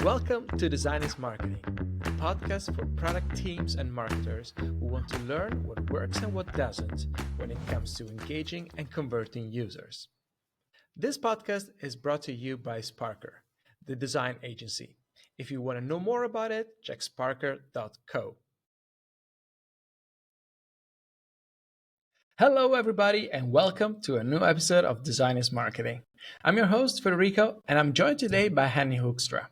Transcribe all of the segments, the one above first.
Welcome to Design is Marketing, a podcast for product teams and marketers who want to learn what works and what doesn't when it comes to engaging and converting users. This podcast is brought to you by Sparker, the design agency. If you want to know more about it, check sparker.co. Hello, everybody, and welcome to a new episode of Design is Marketing. I'm your host, Federico, and I'm joined today by Henny Hoekstra.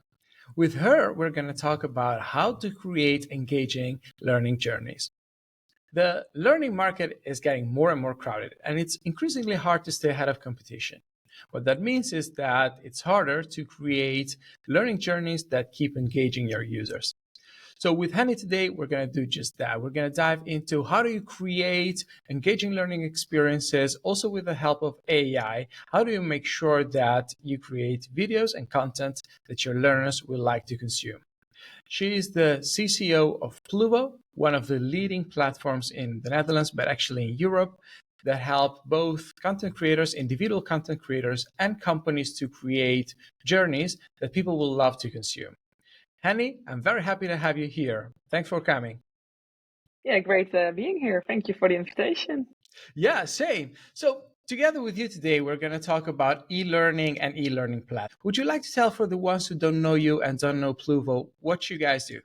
With her, we're going to talk about how to create engaging learning journeys. The learning market is getting more and more crowded, and it's increasingly hard to stay ahead of competition. What that means is that it's harder to create learning journeys that keep engaging your users. So with Henny today, we're going to do just that. We're going to dive into how do you create engaging learning experiences, also with the help of AI. How do you make sure that you create videos and content that your learners will like to consume? She is the CCO of Pluvo, one of the leading platforms in the Netherlands, but actually in Europe, that help both content creators, individual content creators, and companies to create journeys that people will love to consume. Henny, I'm very happy to have you here. Thanks for coming. Yeah, great being here. Thank you for the invitation. Yeah, same. So together with you today, we're going to talk about e-learning and e-learning platforms. Would you like to tell for the ones who don't know you and don't know Pluvo what you guys do?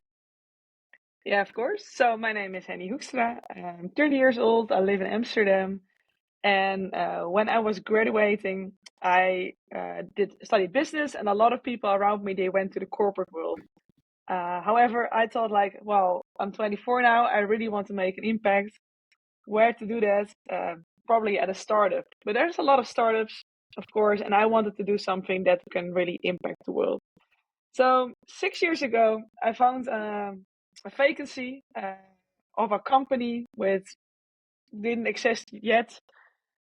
Yeah, of course. So my name is Henny Hoekstra. I'm 30 years old. I live in Amsterdam. And when I was graduating, I did study business, and a lot of people around me, they went to the corporate world. However, I thought like, well, I'm 24 now. I really want to make an impact. Where to do that? Probably at a startup. But there's a lot of startups, of course, and I wanted to do something that can really impact the world. So 6 years ago, I found a vacancy of a company with didn't exist yet.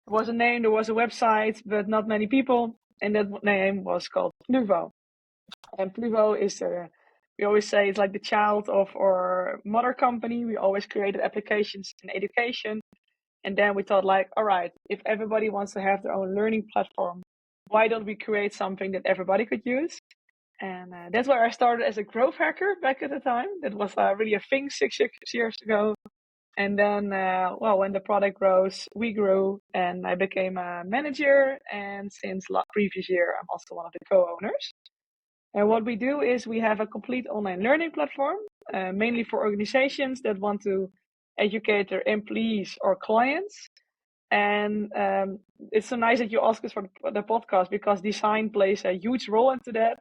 There was a name, there was a website, but not many people, and that name was called Pluvo. And Pluvo is we always say it's like the child of our mother company. We always created applications in education, and then we thought like, all right, if everybody wants to have their own learning platform, why don't we create something that everybody could use? And that's where I started as a growth hacker back at the time. That was really a thing 6 years ago. And then, when the product grows, we grew, and I became a manager. And since previous year, I'm also one of the co-owners. And what we do is we have a complete online learning platform, mainly for organizations that want to educate their employees or clients. And it's so nice that you ask us for the podcast, because design plays a huge role into that.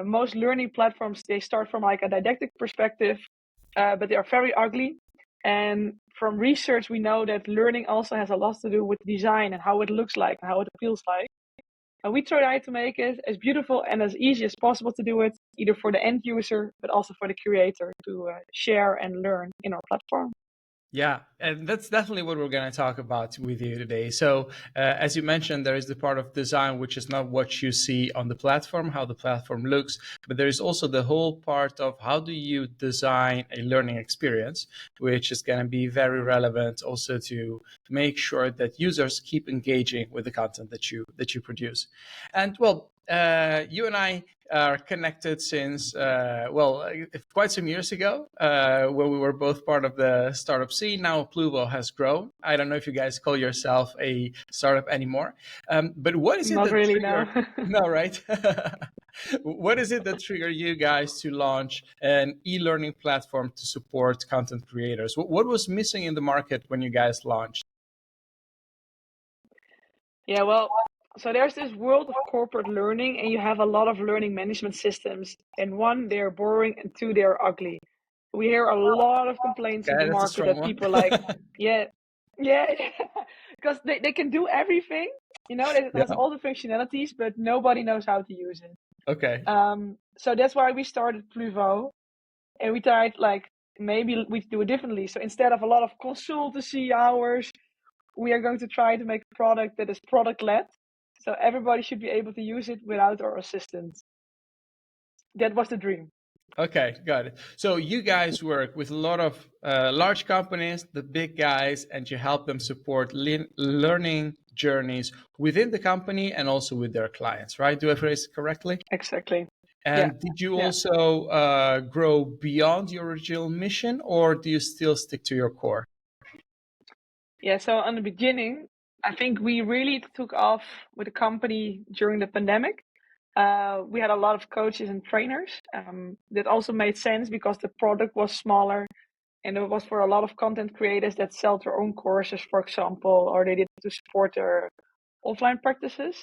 Most learning platforms, they start from like a didactic perspective, but they are very ugly. And from research, we know that learning also has a lot to do with design and how it looks like and how it feels like. And we try to make it as beautiful and as easy as possible to do it, either for the end user, but also for the creator to share and learn in our platform. Yeah, and that's definitely what we're going to talk about with you today. So, as you mentioned, there is the part of design, which is not what you see on the platform, how the platform looks, but there is also the whole part of how do you design a learning experience, which is going to be very relevant also to make sure that users keep engaging with the content that you produce. And well, you and I are connected since, quite some years ago, when we were both part of the startup scene. Now Pluvo has grown. I don't know if you guys call yourself a startup anymore, but what is it Not that really, triggered? no. No, right? What is it that triggered you guys to launch an e-learning platform to support content creators? What was missing in the market when you guys launched? Yeah, well, so there's this world of corporate learning, and you have a lot of learning management systems. And one, they're boring, and two, they're ugly. We hear a lot of complaints in the Okay, that's a market strong that one. people like, yeah, yeah, because they can do everything, it has Yeah. all the functionalities, but nobody knows how to use it. Okay. So that's why we started Pluvo, and we tried like maybe we do it differently. So instead of a lot of consultancy hours, we are going to try to make a product that is product led. So everybody should be able to use it without our assistance. That was the dream. Okay, got it. So you guys work with a lot of large companies, the big guys, and you help them support learning journeys within the company and also with their clients, right? Do I phrase it correctly? Exactly. Yeah, And did you yeah, also grow beyond your original mission, or do you still stick to your core? yeah. So on the beginning, I think we really took off with the company during the pandemic. We had a lot of coaches and trainers. That also made sense because the product was smaller, and it was for a lot of content creators that sell their own courses, for example, or they did to support their offline practices.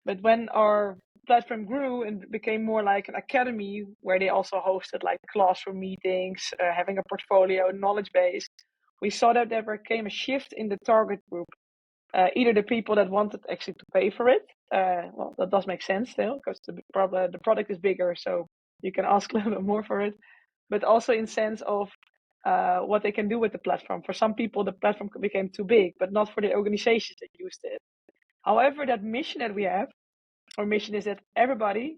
But when our platform grew and became more like an academy where they also hosted like classroom meetings, having a portfolio, knowledge base, we saw that there became a shift in the target group. Either the people that wanted actually to pay for it, well, that does make sense still because the product is bigger, so you can ask a little bit more for it, but also in sense of what they can do with the platform. For some people, the platform became too big, but not for the organizations that used it. However, that mission that we have, our mission is that everybody,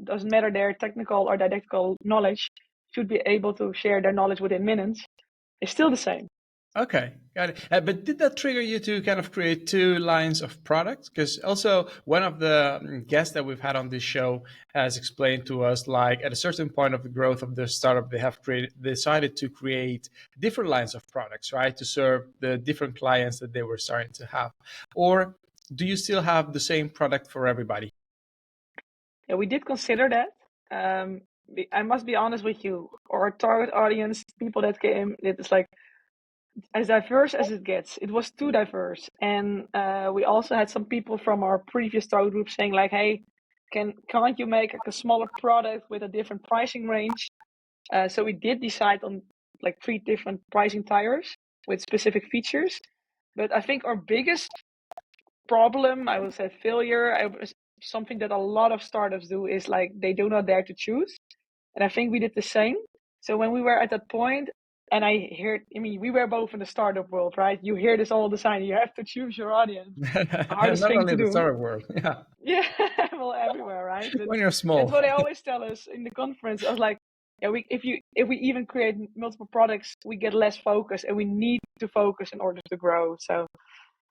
doesn't matter their technical or didactical knowledge, should be able to share their knowledge within minutes, is still the same. Okay, got it. But did that trigger you to kind of create two lines of products? Because also one of the guests that we've had on this show has explained to us, like at a certain point of the growth of the startup, they have decided to create different lines of products, right, to serve the different clients that they were starting to have. Or do you still have the same product for everybody? Yeah, we did consider that. I must be honest with you. Our target audience, people that came, it's like as diverse as it gets. It was too diverse, and we also had some people from our previous target group saying like, "Hey, can't you make like a smaller product with a different pricing range?" So we did decide on like 3 different pricing tiers with specific features. But I think our biggest problem, I would say failure, something that a lot of startups do is like they do not dare to choose. And I think we did the same. So when we were at that point, and I mean, we were both in the startup world, right? You hear this all the time. You have to choose your audience. Hardest Not thing only to the do. startup world, yeah. Yeah, well, everywhere, right? But When you're that's small. what they always tell us in the conference. I was like, yeah, if we even create multiple products, we get less focus, and we need to focus in order to grow. So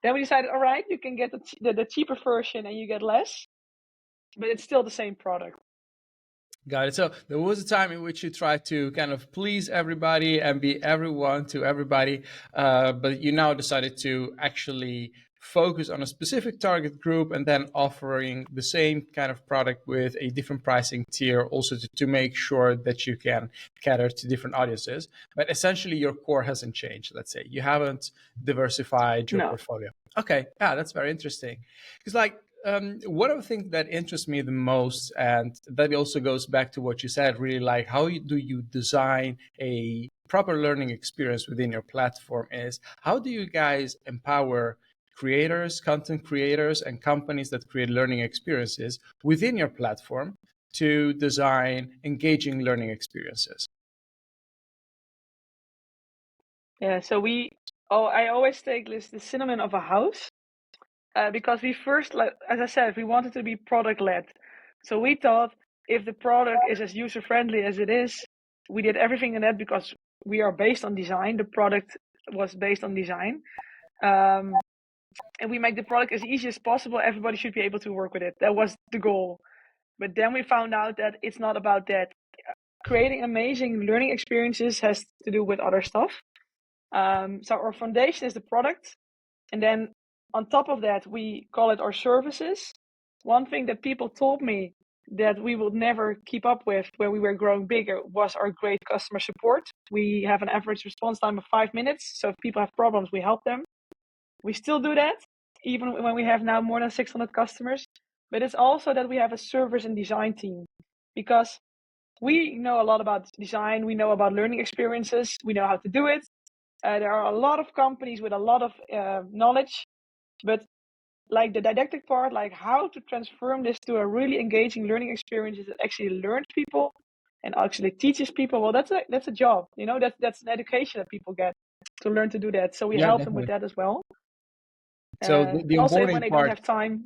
then we decided, all right, you can get the cheaper version and you get less, but it's still the same product. Got it. So there was a time in which you tried to kind of please everybody and be everyone to everybody, but you now decided to actually focus on a specific target group and then offering the same kind of product with a different pricing tier, also to make sure that you can cater to different audiences. But essentially, your core hasn't changed. Let's say you haven't diversified your No. portfolio. Okay, yeah, that's very interesting. Because like one of the things that interests me the most, and that also goes back to what you said, really like do you design a proper learning experience within your platform, is how do you guys empower creators, content creators, and companies that create learning experiences within your platform to design engaging learning experiences? Yeah, so I always take this the cinnamon of a house, because we first, like as I said, we wanted to be product led. So we thought if the product is as user friendly as it is, we did everything in that because we are based on design. The product was based on design, and we make the product as easy as possible. Everybody should be able to work with it. That was the goal. But then we found out that it's not about that. Creating amazing learning experiences has to do with other stuff. So our foundation is the product, and then on top of that, we call it our services. One thing that people told me that we would never keep up with when we were growing bigger was our great customer support. We have an average response time of 5 minutes. So if people have problems, we help them. We still do that, even when we have now more than 600 customers. But it's also that we have a service and design team, because we know a lot about design. We know about learning experiences. We know how to do it. There are a lot of companies with a lot of knowledge, but like the didactic part, like how to transform this to a really engaging learning experience that actually learns people and actually teaches people. Well, that's a job, that's an education that people get to learn to do that. So we Yeah, help them with definitely. that as well. So the And also when onboarding they don't part, have time.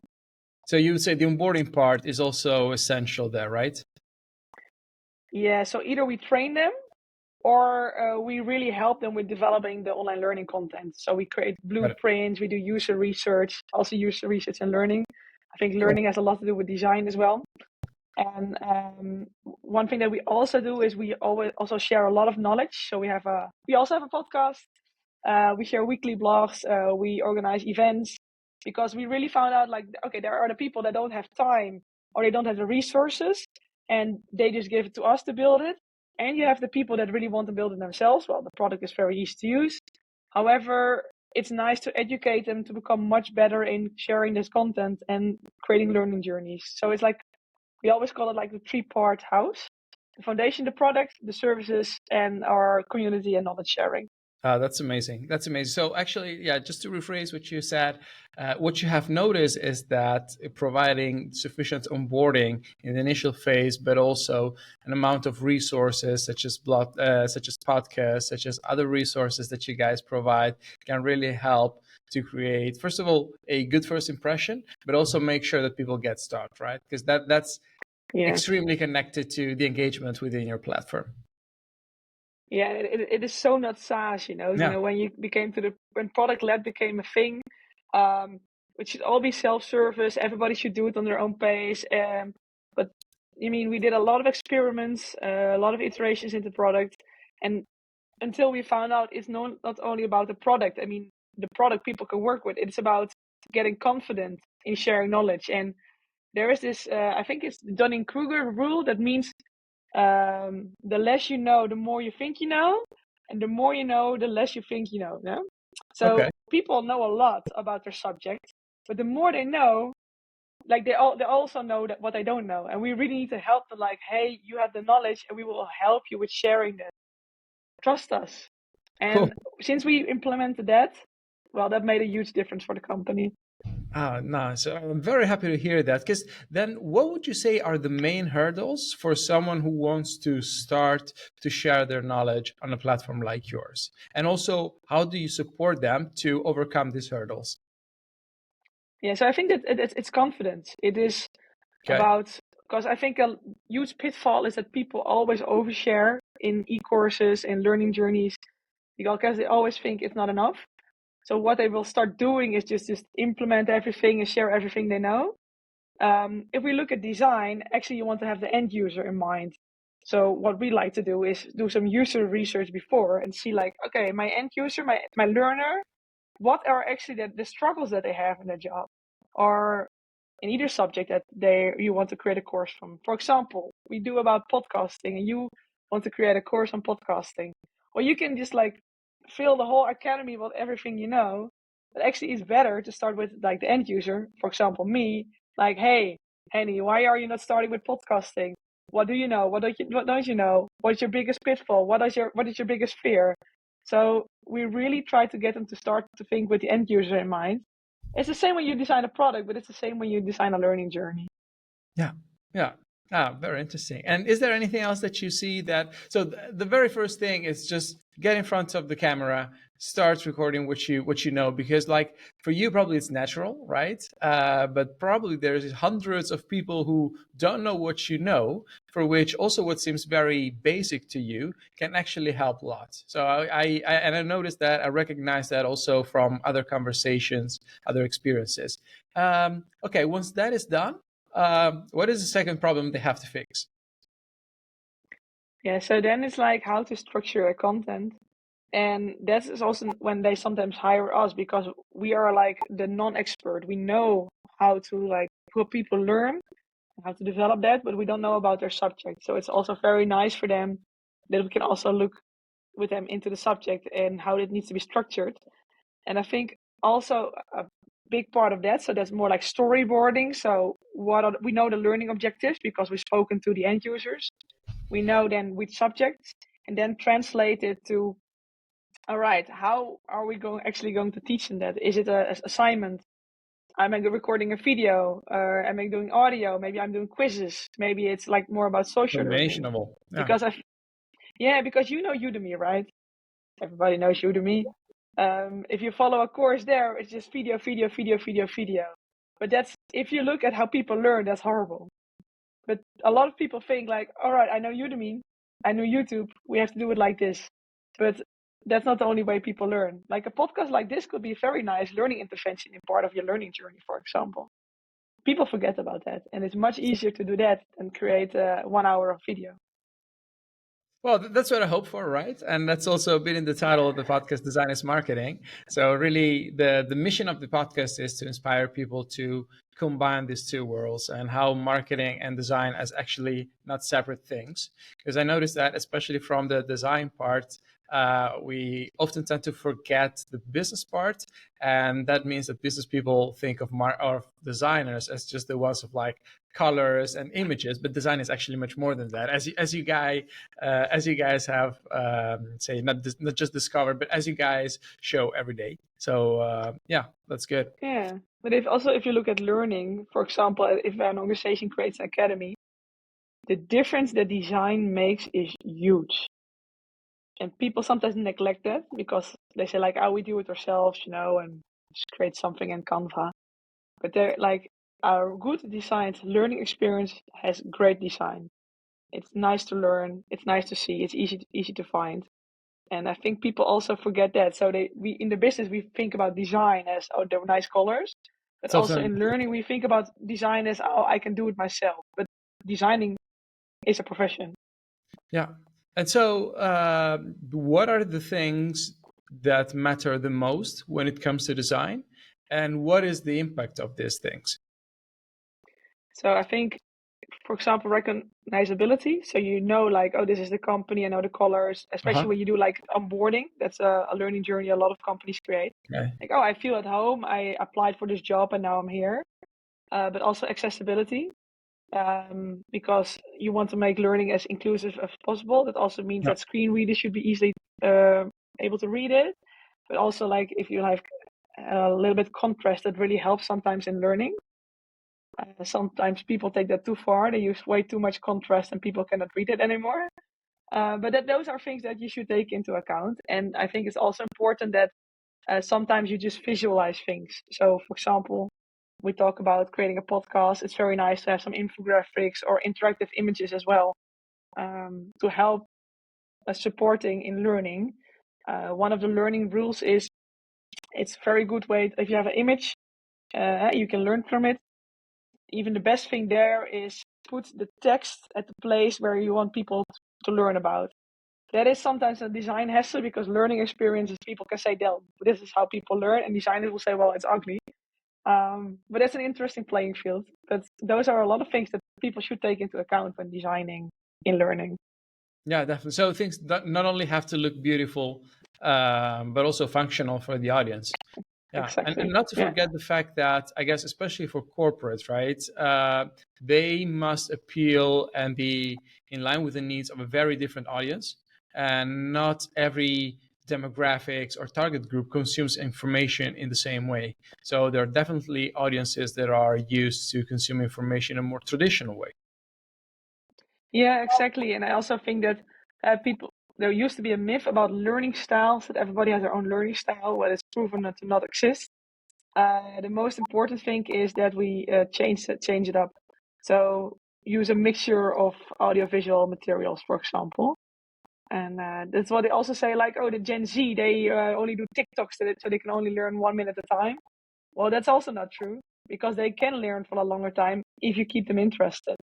so you would say the onboarding part is also essential there, right? Yeah, so either we train them or we really help them with developing the online learning content. So we create Got it. blueprints, we do user research, also user research and learning. I think Cool. learning has a lot to do with design as well. And one thing that we also do is we always also share a lot of knowledge. So we also have a podcast. We share weekly blogs. We organize events because we really found out like, okay, there are the people that don't have time or they don't have the resources and they just give it to us to build it. And you have the people that really want to build it themselves. Well, the product is very easy to use. However, it's nice to educate them to become much better in sharing this content and creating learning journeys. So it's like, we always call it like the 3-part house: the foundation, the product, the services, and our community and knowledge sharing. That's amazing. That's amazing. So actually, yeah, just to rephrase what you said, what you have noticed is that providing sufficient onboarding in the initial phase, but also an amount of resources such as such as podcasts, such as other resources that you guys provide, can really help to create, first of all, a good first impression, but also make sure that people get started, right? Because that's Yes. extremely connected to the engagement within your platform. Yeah, it is so not SaaS, Yeah. when product led became a thing, it should all be self-service. Everybody should do it on their own pace. But we did a lot of experiments, a lot of iterations into product, and until we found out it's not only about the product. The product people can work with. It's about getting confident in sharing knowledge. And there is this, I think it's the Dunning-Kruger rule that means the less you know, the more you think you know, and the more you know, the less you think you know. No? Okay. So people know a lot about their subject, but the more they know, like they also know that what they don't know, and we really need to help them. Like, hey, you have the knowledge, and we will help you with sharing that. Trust us. Cool. And since we implemented that, well, that made a huge difference for the company. Ah, nice. I'm very happy to hear that. Because then, what would you say are the main hurdles for someone who wants to start to share their knowledge on a platform like yours? And also, how do you support them to overcome these hurdles? Yeah, so I think that it's confidence. It is Okay. about, because I think a huge pitfall is that people always overshare in e-courses and learning journeys because they always think it's not enough. So what they will start doing is just implement everything and share everything they know. If we look at design, actually you want to have the end user in mind. So what we like to do is do some user research before and see like, okay, my end user, my learner, what are actually the struggles that they have in their job or in either subject that you want to create a course from. For example, we do about podcasting and you want to create a course on podcasting. Well, you can just like fill the whole academy with everything you know. But actually it's better to start with like the end user. For example, me, like, hey, Henny, why are you not starting with podcasting? What do you know? What don't you know? What's your biggest pitfall? What is your biggest fear? So we really try to get them to start to think with the end user in mind. It's the same when you design a product, but it's the same when you design a learning journey. Yeah. Yeah. Ah, very interesting. And is there anything else that you see that? So the very first thing is just get in front of the camera, start recording what you know, because like for you probably it's natural, right? But probably there's hundreds of people who don't know what you know, for which also what seems very basic to you can actually help a lot. So I noticed that, I recognize that also from other conversations, other experiences. Okay, once that is done, what is the second problem they have to fix? Yeah, so then it's like how to structure a content. And that is also when they sometimes hire us because we are like the non-expert. We know how to like help people learn, how to develop that, but we don't know about their subject. So it's also very nice for them that we can also look with them into the subject and how it needs to be structured. And I think also a big part of that, so that's more like storyboarding. So we know the learning objectives because we've spoken to the end users. We know then which subjects, and then translate it to, all right, how are we actually going to teach them that? Is it a assignment? Am I recording a video? Or am I doing audio? Maybe I'm doing quizzes. Maybe it's like more about social Combination learning. of all. Yeah. Because because you know Udemy, right? Everybody knows Udemy. If you follow a course there, it's just video, video, video, video, video. But if you look at how people learn, that's horrible. But a lot of people think like, all right, I know Udemy, I know YouTube, we have to do it like this. But that's not the only way people learn. Like a podcast like this could be a very nice learning intervention in part of your learning journey, for example. people forget about that, and it's much easier to do that than create 1 hour of video. Well, that's what I hope for, right? And that's also been in the title of the podcast, Design is Marketing. So really the mission of the podcast is to inspire people to combine these two worlds and how marketing and design as actually not separate things. Because I noticed that especially from the design part, we often tend to forget the business part. And that means that business people think of or designers as just the ones of like colors and images, but design is actually much more than that. As you guys have say not just discovered, but as you guys show every day. So yeah, that's good. Yeah, but if you look at learning, for example, if an organization creates an academy, the difference that design makes is huge. And people sometimes neglect that because they say like, "Oh, we do it ourselves," and just create something in Canva. But they're like, our good designed learning experience has great design. It's nice to learn. It's nice to see. It's easy to find. And I think people also forget that. So we in the business we think about design as, oh, they're nice colors, but It's also often in learning we think about design as, oh, I can do it myself. But designing is a profession. yeah. And so what are the things that matter the most when it comes to design, and what is the impact of these things? So I think, for example, recognizability. So like, oh, this is the company. I know the colors. Especially Uh-huh. when you do like onboarding. That's a learning journey a lot of companies create. Okay. Like, oh, I feel at home. I applied for this job and now I'm here. But also accessibility. Because you want to make learning as inclusive as possible. That also means Yeah. that screen readers should be easily able to read it. But also, like, if you have a little bit contrast, that really helps sometimes in learning. Sometimes people take that too far. They use way too much contrast and people cannot read it anymore. But those are things that you should take into account. And I think it's also important that sometimes you just visualize things. So, for example, we talk about creating a podcast. It's very nice to have some infographics or interactive images as well, to help supporting in learning. One of the learning rules is it's a very good way. If you have an image, you can learn from it. Even the best thing there is put the text at the place where you want people to learn about. That is sometimes a design hassle because learning experiences, people can say, this is how people learn, and designers will say, well, it's ugly. But that's an interesting playing field. But those are a lot of things that people should take into account when designing in learning. Yeah, definitely. So things that not only have to look beautiful, but also functional for the audience. Yeah, and Exactly. not to Yeah. forget the fact that I guess especially for corporates, right? They must appeal and be in line with the needs of a very different audience, and not every demographics or target group consumes information in the same way. So there are definitely audiences that are used to consume information in a more traditional way. Yeah, exactly. And I also think that there used to be a myth about learning styles, that everybody has their own learning style, well, it's proven to not exist. The most important thing is that we change it up. So use a mixture of audiovisual materials, for example. And that's what they also say, like, oh, the Gen Z, they only do TikToks, so they can only learn 1 minute at a time. Well, that's also not true, because they can learn for a longer time if you keep them interested.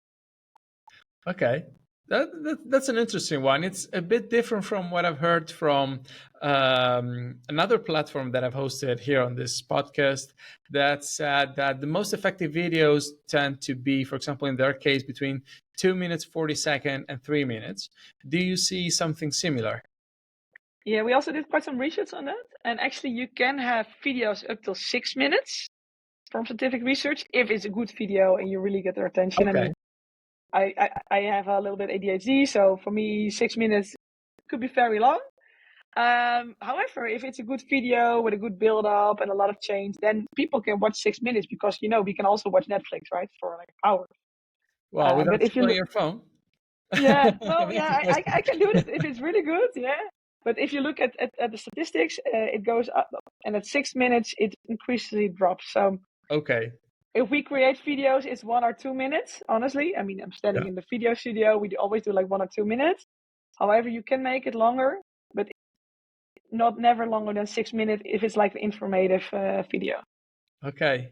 Okay. That's an interesting one. It's a bit different from what I've heard from another platform that I've hosted here on this podcast that said that the most effective videos tend to be, for example, in their case, between 2 minutes, 40 seconds, and 3 minutes. Do you see something similar? Yeah, we also did quite some research on that. And actually, you can have videos up till 6 minutes from scientific research if it's a good video and you really get their attention. I Okay. mean, I have a little bit ADHD, so for me, 6 minutes could be very long. However, if it's a good video with a good build up and a lot of change, then people can watch 6 minutes because we can also watch Netflix, right, for like hours. Well, But without if you stealing look, your phone. yeah, well, That's yeah, impressive. I can do this if it's really good, yeah. But if you look at the statistics, it goes up, and at 6 minutes, it increasingly drops. So Okay. if we create videos, it's 1 or 2 minutes, honestly. I mean, I'm standing Yeah. in the video studio. We always do like 1 or 2 minutes. However, you can make it longer, but never longer than 6 minutes if it's like an informative video. Okay.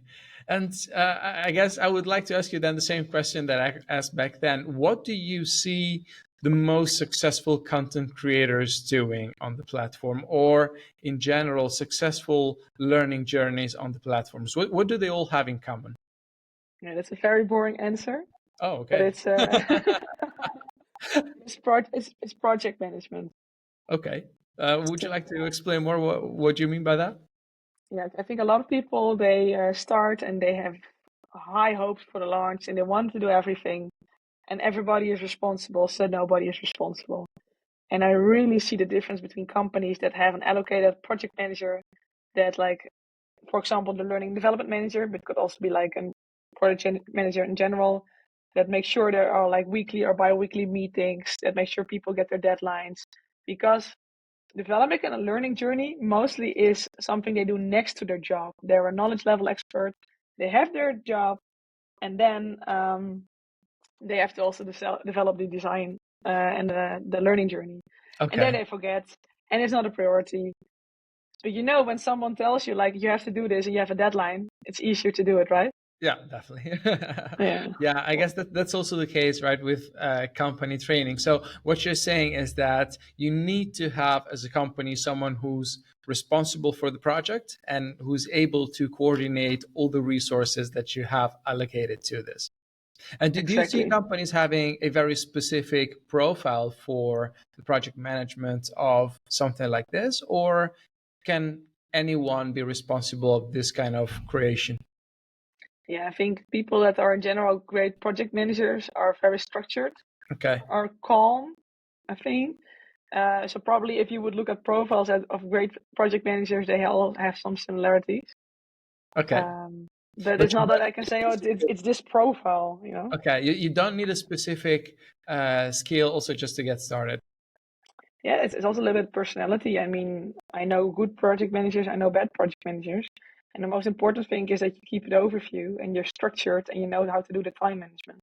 And I guess I would like to ask you then the same question that I asked back then. What do you see the most successful content creators doing on the platform, or in general, successful learning journeys on the platforms? What do they all have in common? Yeah, that's a very boring answer, Oh, but okay. it's it's project management. Okay. Would you So like to explain more what you mean by that? yeah, I think a lot of people they start and they have high hopes for the launch and they want to do everything, and everybody is responsible, so nobody is responsible. And I really see the difference between companies that have an allocated project manager that, like, for example, the learning development manager, but could also be like a project manager in general, that makes sure there are like weekly or bi-weekly meetings, that make sure people get their deadlines. Because developing a learning journey mostly is something they do next to their job. They're a knowledge level expert. They have their job, and then they have to also develop the design and the learning journey. And then Okay. they forget, and it's not a priority. But when someone tells you like you have to do this and you have a deadline, it's easier to do it, right? Yeah, definitely. Yeah. Yeah, I guess that's also the case, right, with company training. So what you're saying is that you need to have, as a company, someone who's responsible for the project and who's able to coordinate all the resources that you have allocated to this. And do you see Exactly. companies having a very specific profile for the project management of something like this, or can anyone be responsible of this kind of creation? Yeah, I think people that are in general great project managers are very structured, Okay. are calm, I think. So probably if you would look at profiles of great project managers, they all have some similarities. Okay. Um, but But it's you not that don't I can say, oh, it's this profile. okay, you don't need a specific skill also just to get started. Yeah, it's also a little bit personality. I mean, I know good project managers, I know bad project managers. And the most important thing is that you keep it overview and you're structured and you know how to do the time management.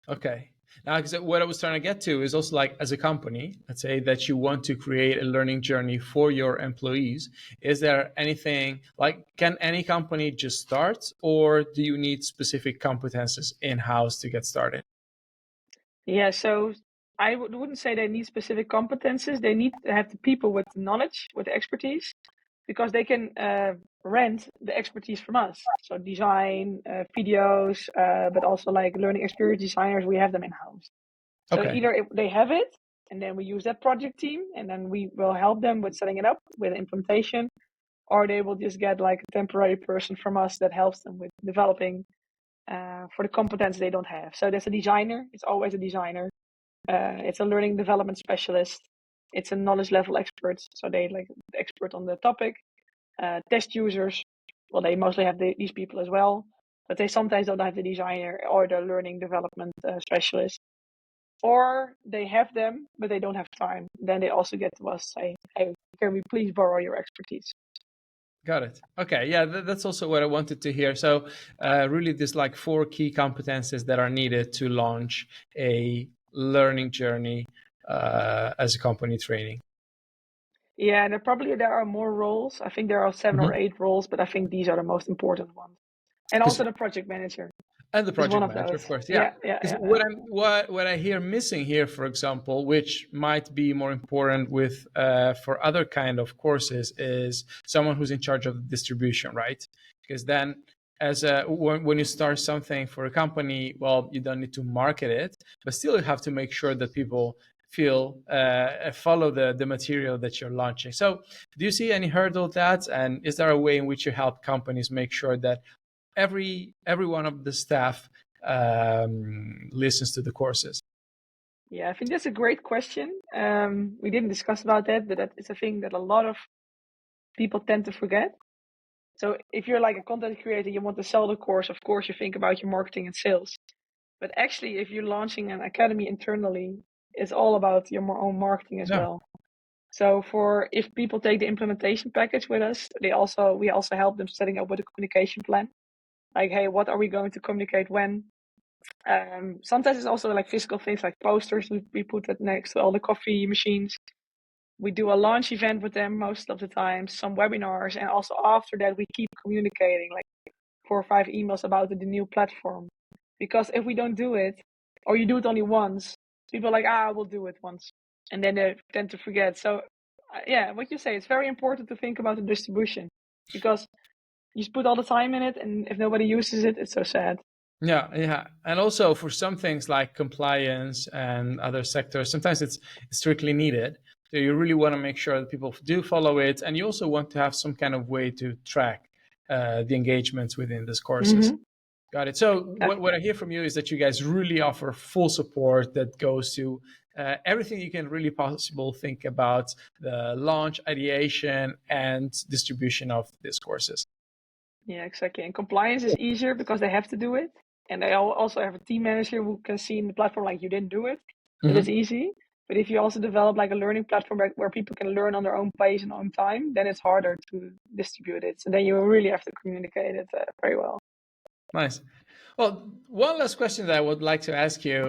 Okay. Now, because what I was trying to get to is also like, as a company, let's say that you want to create a learning journey for your employees. Is there anything like, can any company just start, or do you need specific competences in-house to get started? Yeah, so I wouldn't say they need specific competences. They need to have the people with the knowledge, with the expertise, because they can rent the expertise from us. So design, videos, but also like learning experience designers, we have them in house. So Okay. either they have it, and then we use that project team, and then we will help them with setting it up, with implementation, or they will just get like a temporary person from us that helps them with developing for the competence they don't have. So there's a designer. It's always a designer. It's a learning development specialist. It's a knowledge level expert. So they like the expert on the topic. Test users. Well, they mostly have these people as well, but they sometimes don't have the designer or the learning development specialist, or they have them but they don't have time. Then they also get to us, say, hey, can we please borrow your expertise? Got it. Okay. Yeah, that's also what I wanted to hear. So, really, there's like four key competences that are needed to launch a learning journey as a company training. Yeah, and there are more roles. I think there are 7 or 8 roles, but I think these are the most important ones. And Because also the project manager and the is one project of manager, those. of course, yeah. Yeah, yeah, Because yeah, yeah. what I hear missing here, for example, which might be more important with for other kind of courses, is someone who's in charge of the distribution, right? Because then, as when you start something for a company, well, you don't need to market it, but still you have to make sure that people feel follow the material that you're launching. So, do you see any hurdle with that? And is there a way in which you help companies make sure that every one of the staff listens to the courses? Yeah, I think that's a great question. We didn't discuss about that, but that is a thing that a lot of people tend to forget. So if you're like a content creator, you want to sell the course, of course you think about your marketing and sales. But actually, if you're launching an academy internally, it's all about your own marketing as Yeah. well. So for if people take the implementation package with us, we also help them setting up with a communication plan. Like, hey, what are we going to communicate when? Sometimes it's also like physical things like posters. We put that next to all the coffee machines. We do a launch event with them most of the time, some webinars, and also after that we keep communicating. Like, 4 or 5 emails about the new platform. Because if we don't do it, or you do it only once, people are like, we'll do it once. And then they tend to forget. So yeah, what you say, it's very important to think about the distribution, because you put all the time in it, and if nobody uses it, it's so sad. Yeah. And also for some things like compliance and other sectors, sometimes it's strictly needed. So you really want to make sure that people do follow it. And you also want to have some kind of way to track the engagements within these courses. Got it. So what I hear from you is that you guys really offer full support that goes to everything you can really possible think about the launch, ideation, and distribution of these courses. Yeah, exactly. And compliance is easier because they have to do it. And they also have a team manager who can see in the platform, like, you didn't do it. So that's easy. But if you also develop like a learning platform where people can learn on their own pace and own time, then it's harder to distribute it. So then you really have to communicate it very well. Nice. Well, one last question that I would like to ask you,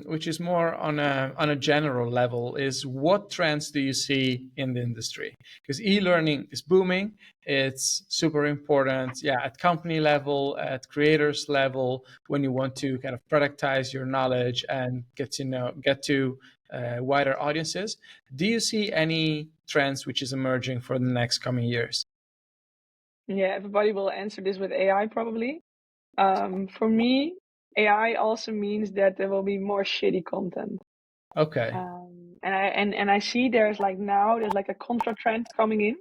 which is more on a general level, is what trends do you see in the industry? Because e-learning is booming. It's super important, at company level, at creators level, when you want to kind of productize your knowledge and get to wider audiences. Do you see any trends which is emerging for the next coming years? Yeah, everybody will answer this with AI probably. For me, AI also means that there will be more shitty content. Okay. And I see there's like a contra trend coming in.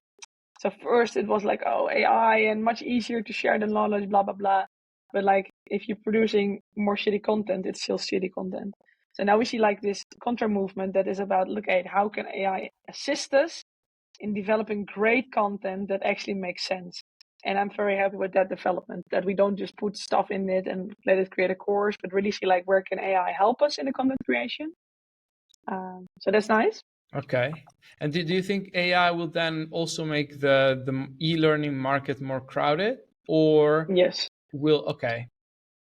So first it was like, AI and much easier to share the knowledge, blah blah blah. But like, if you're producing more shitty content, it's still shitty content. So now we see like this contra movement that is about, look at how can AI assist us in developing great content that actually makes sense. And I'm very happy with that development, that we don't just put stuff in it and let it create a course, but really see like, where can AI help us in the content creation? So that's nice. Okay. And do you think AI will then also make the e-learning market more crowded, or Yes. okay.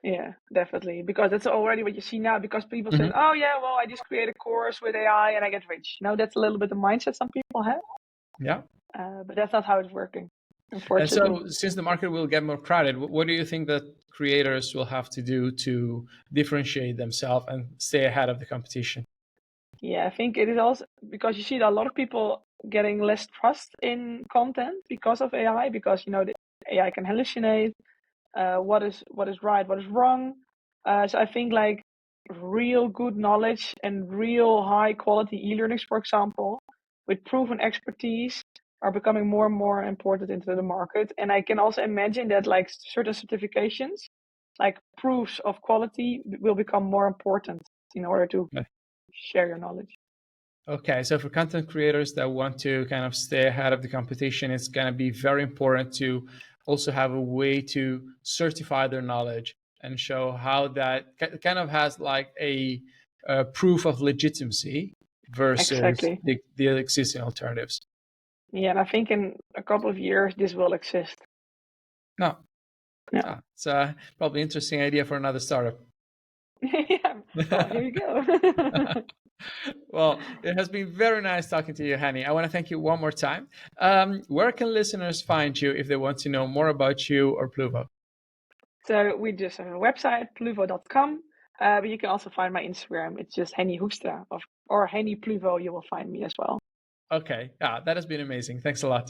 Yeah, definitely. Because that's already what you see now, because people say, oh yeah, well, I just create a course with AI and I get rich. That's a little bit the mindset some people have. Yeah. But that's not how it's working, And unfortunately. so since the market will get more crowded, what do you think that creators will have to do to differentiate themselves and stay ahead of the competition? Yeah, I think it is also because you see a lot of people getting less trust in content because of AI, because the AI can hallucinate what is right, what is wrong. So I think like real good knowledge and real high quality e-learnings, for example, with proven expertise, are becoming more and more important into the market. And I can also imagine that like certain certifications, like proofs of quality, will become more important in order to share your knowledge. Okay, so for content creators that want to kind of stay ahead of the competition, it's going to be very important to also have a way to certify their knowledge and show how that kind of has like a proof of legitimacy versus Exactly. the existing alternatives. Yeah, and I think in a couple of years this will exist. No, Yeah. it's probably an interesting idea for another startup. Yeah. Well, here you go. Well, it has been very nice talking to you, Henny. I want to thank you one more time. Where can listeners find you if they want to know more about you or Pluvo? So we just have a website, pluvo.com. But you can also find my Instagram. It's just Henny Hoekstra or Henny Pluvo. You will find me as well. Okay. That has been amazing. Thanks a lot.